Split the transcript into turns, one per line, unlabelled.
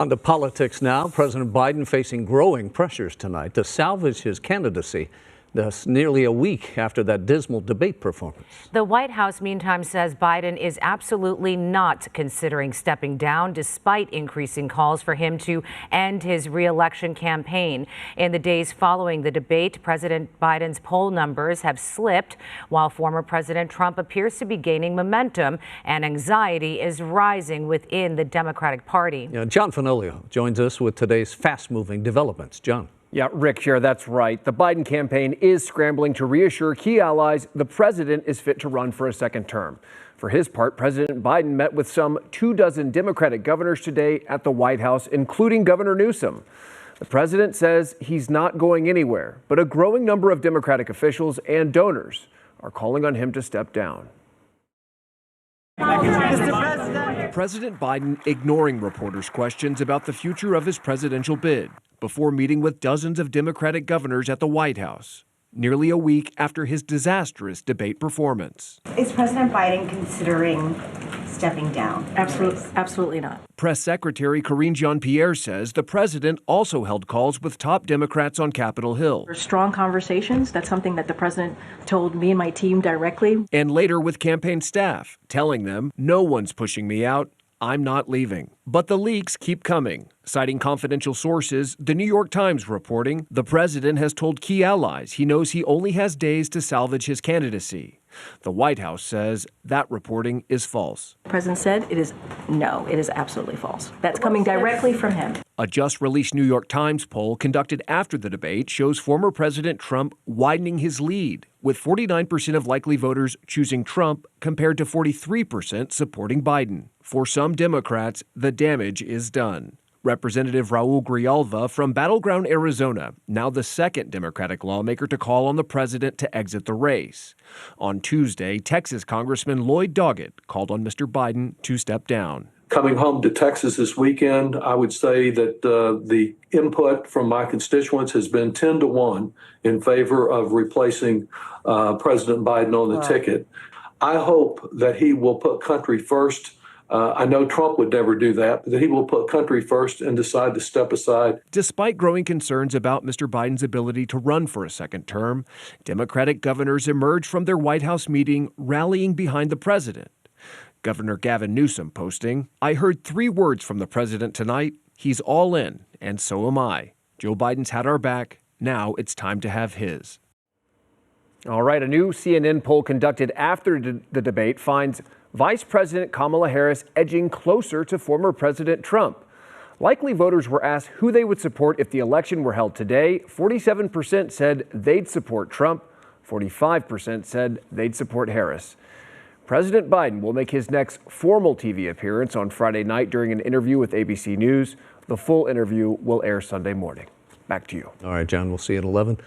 On to politics now. President Biden facing growing pressures tonight to salvage his candidacy. That's nearly a week after that dismal debate performance.
The White House, meantime, says Biden is absolutely not considering stepping down, despite increasing calls for him to end his re-election campaign. In the days following the debate, President Biden's poll numbers have slipped, while former President Trump appears to be gaining momentum, and anxiety is rising within the Democratic Party.
John Fenoglio joins us with today's fast-moving developments. John.
Yeah, Rick, here, that's right. The Biden campaign is scrambling to reassure key allies the president is fit to run for a second term. For his part, President Biden met with some 24 Democratic governors today at the White House, including Governor Newsom. The president says he's not going anywhere, but a growing number of Democratic officials and donors are calling on him to step down. President Biden ignoring reporters' questions about the future of his presidential bid before meeting with dozens of Democratic governors at the White House, nearly a week after his disastrous debate performance.
Is President Biden considering stepping down?
Absolutely not.
Press Secretary Karine Jean-Pierre says the president also held calls with top Democrats on Capitol Hill.
For strong conversations, that's something that the president told me and my team directly.
And later with campaign staff, telling them, no one's pushing me out. I'm not leaving. But the leaks keep coming. Citing confidential sources, the New York Times reporting the president has told key allies he knows he only has days to salvage his candidacy. The White House says that reporting is false.
The president said it is absolutely false. That's coming directly from him.
A just-released New York Times poll conducted after the debate shows former President Trump widening his lead, with 49% of likely voters choosing Trump compared to 43% supporting Biden. For some Democrats, the damage is done. Representative Raul Grijalva from Battleground, Arizona, now the second Democratic lawmaker to call on the president to exit the race. On Tuesday, Texas Congressman Lloyd Doggett called on Mr. Biden to step down.
Coming home to Texas this weekend, I would say that the input from my constituents has been 10-1 in favor of replacing President Biden on the ticket. I hope that he will put country first. I know Trump would never do that, but that he will put country first and decide to step aside.
Despite growing concerns about Mr. Biden's ability to run for a second term, Democratic governors emerged from their White House meeting rallying behind the president. Governor Gavin Newsom posting, "I heard 3 words from the president tonight. He's all in, and so am I. Joe Biden's had our back. Now it's time to have his." All right, a new CNN poll conducted after the debate finds Vice President Kamala Harris edging closer to former President Trump. Likely voters were asked who they would support if the election were held today. 47% said they'd support Trump. 45% said they'd support Harris. President Biden will make his next formal TV appearance on Friday night during an interview with ABC News. The full interview will air Sunday morning. Back to you.
All right, John, we'll see you at 11.